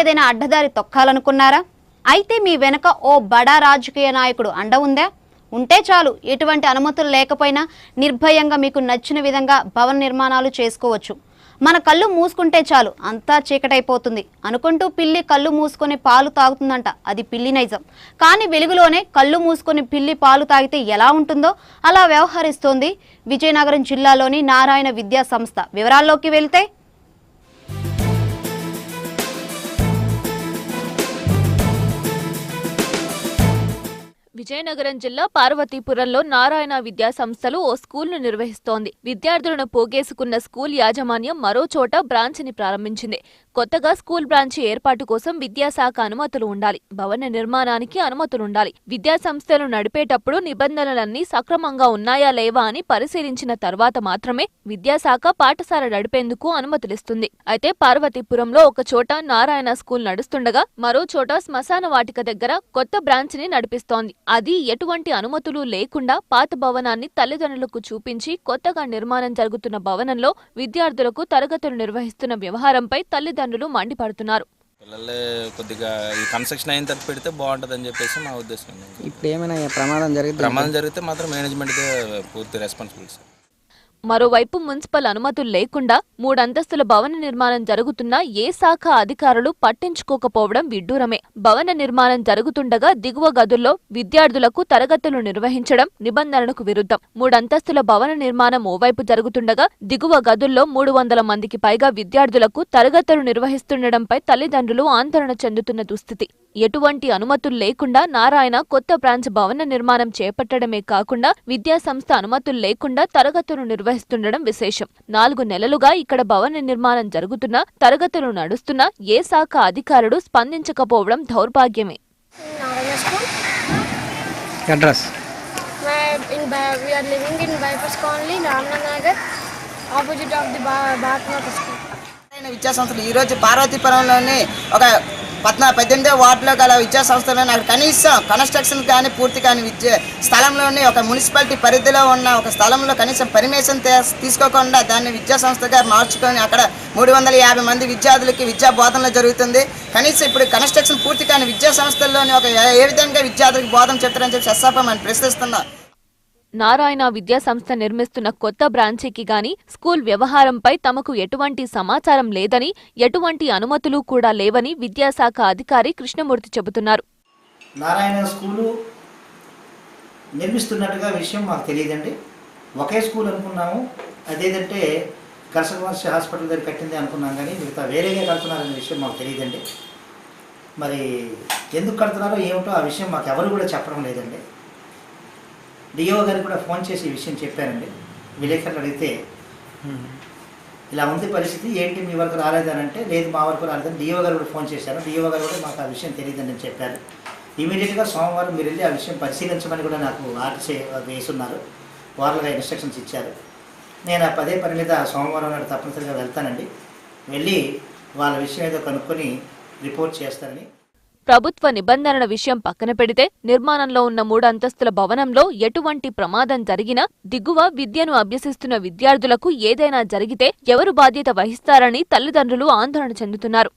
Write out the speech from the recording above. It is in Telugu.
ఏదైనా అడ్డదారి తొక్కాలనుకున్నారా? అయితే మీ వెనక ఓ బడా రాజకీయ నాయకుడు అండ ఉందా? ఉంటే చాలు, ఎటువంటి అనుమతులు లేకపోయినా నిర్భయంగా మీకు నచ్చిన విధంగా భవన నిర్మాణాలు చేసుకోవచ్చు. మన కళ్ళు మూసుకుంటే చాలు అంతా చీకటైపోతుంది అనుకుంటూ పిల్లి కళ్ళు మూసుకొని పాలు తాగుతుందంట. అది పిల్లి నైజం. కానీ వెలుగులోనే కళ్ళు మూసుకొని పిల్లి పాలు తాగితే ఎలా ఉంటుందో అలా వ్యవహరిస్తోంది విజయనగరం జిల్లాలోని నారాయణ విద్యా సంస్థ. వివరాల్లోకి వెళ్తే విజయనగరం జిల్లా పార్వతీపురంలో నారాయణ విద్యా సంస్థలు ఓ స్కూల్ను నిర్వహిస్తోంది. విద్యార్థులను పోగేసుకున్న స్కూల్ యాజమాన్యం మరో చోట బ్రాంచ్ని ప్రారంభించింది. కొత్తగా స్కూల్ బ్రాంచ్ ఏర్పాటు కోసం విద్యాశాఖ అనుమతులు ఉండాలి. భవన నిర్మాణానికి అనుమతులుండాలి. విద్యా సంస్థలు నడిపేటప్పుడు నిబంధనలన్నీ సక్రమంగా ఉన్నాయా లేవా అని పరిశీలించిన తర్వాత మాత్రమే విద్యాశాఖ పాఠశాల నడిపేందుకు అనుమతులిస్తుంది. అయితే పార్వతీపురంలో ఒక చోట నారాయణ స్కూల్ నడుస్తుండగా మరో చోట శ్మశాన వాటిక దగ్గర కొత్త బ్రాంచ్ని నడిపిస్తోంది. అది ఎటువంటి అనుమతులు లేకుండా పాత భవనాన్ని తల్లిదండ్రులకు చూపించి కొత్తగా నిర్మాణం జరుగుతున్న భవనంలో విద్యార్థులకు తరగతులు నిర్వహిస్తున్న వ్యవహారంపై తల్లిదండ్రులు మండిపడుతున్నారు. పిల్లలే కొద్దిగా ఈ కన్స్ట్రక్షన్ అయిన తర్వాత పెడితే బాగుంటుందని చెప్పేసి మా ఉద్దేశం. ఇప్పుడు ఏమైనా ప్రమాదం జరిగితే మాత్రం మేనేజ్మెంట్దే పూర్తి రెస్పాన్సిబిలిటీ. మరోవైపు మున్సిపల్ అనుమతులు లేకుండా 3 అంతస్తుల భవన నిర్మాణం జరుగుతున్నా ఏ శాఖ అధికారులు పట్టించుకోకపోవడం విడ్డూరమే. భవన నిర్మాణం జరుగుతుండగా దిగువ గదుల్లో విద్యార్థులకు తరగతులు నిర్వహించడం నిబంధనలకు విరుద్ధం. 3 అంతస్తుల భవన నిర్మాణం ఓవైపు జరుగుతుండగా దిగువ గదుల్లో 300 మందికి పైగా విద్యార్థులకు తరగతులు నిర్వహిస్తుండడంపై తల్లిదండ్రులు ఆందోళన చెందుతున్న దుస్థితి. ఎటువంటి అనుమతులు లేకుండా నారాయణ కొత్త బ్రాంచ్ భవన నిర్మాణం చేపట్టడమే కాకుండా విద్యా సంస్థ అనుమతులు లేకుండా తరగతులు నిర్వహిస్తుండడం విశేషం. 4 నెలలుగా ఇక్కడ భవన నిర్మాణం జరుగుతున్నా తరగతులు నడుస్తున్నా ఏ శాఖ అధికారులు స్పందించకపోవడం దౌర్భాగ్యమే. విద్యా సంస్థలు ఈరోజు పార్వతీపురంలోని ఒక 18వ వార్డులో గల విద్యా సంస్థలోని అక్కడ కనీసం కన్స్ట్రక్షన్ కానీ పూర్తి కాని స్థలంలోని ఒక మున్సిపాలిటీ పరిధిలో ఉన్న ఒక స్థలంలో కనీసం పర్మిషన్ తీసుకోకుండా దాన్ని విద్యా సంస్థగా మార్చుకొని అక్కడ 350 మంది విద్యార్థులకి విద్యా బోధనలు జరుగుతుంది. కనీసం ఇప్పుడు కన్స్ట్రక్షన్ పూర్తి కాని విద్యా సంస్థల్లోని ఒక ఏ విధంగా విద్యార్థులకు బోధన చెప్తారని చెప్పి ఎస్ఆర్పై మనం ప్రశ్నిస్తున్నాం. నారాయణ విద్యా సంస్థ నిర్మిస్తున్న కొత్త బ్రాంచీకి గాని స్కూల్ వ్యవహారంపై తమకు ఎటువంటి సమాచారం లేదని, ఎటువంటి అనుమతులు కూడా లేవని విద్యాశాఖ అధికారి కృష్ణమూర్తి చెబుతున్నారు. నారాయణ స్కూలు నిర్మిస్తున్నట్టుగా విషయం మాకు తెలియదండి. ఒకే స్కూల్ అనుకున్నాము. అదేంటంటే కర్షకవర్ష హాస్పిటల్ దగ్గర కట్టింది అనుకున్నాం, కానీ మిగతా వేరేగా కడుతున్నారనే విషయం మాకు తెలియదండి. మరి ఎందుకు కడుతున్నారో ఏమిటో ఆ విషయం మాకు ఎవరు కూడా చెప్పడం లేదండి. డిఓ గారికి కూడా ఫోన్ చేసి ఈ విషయం చెప్పానండి. విలేకరులు అడిగితే ఇలా ఉంది పరిస్థితి, ఏంటి మీ వరకు రాలేదనంటే లేదు మా వరకు రాలేదని డిఓ గారు కూడా ఫోన్ చేశారు. డిఓ గారు కూడా మాకు ఆ విషయం తెలియదని చెప్పారు. ఇమీడియట్గా సోమవారం మీరు వెళ్ళి ఆ విషయం పరిశీలించమని కూడా నాకు ఆర్డర్ వేస్తున్నారు. వారుగా ఇన్స్ట్రక్షన్స్ ఇచ్చారు. నేను ఆ పని మీద సోమవారం నాడు తప్పనిసరిగా వెళ్తానండి. వెళ్ళి వాళ్ళ విషయం ఏదో కనుక్కొని రిపోర్ట్ చేస్తానని. ప్రభుత్వ నిబంధనల విషయం పక్కన పెడితే నిర్మాణంలో ఉన్న 3 అంతస్తుల భవనంలో ఎటువంటి ప్రమాదం జరిగినా దిగువ విద్యను అభ్యసిస్తున్న విద్యార్థులకు ఏదైనా జరిగితే ఎవరు బాధ్యత వహిస్తారని తల్లిదండ్రులు ఆందోళన చెందుతున్నారు.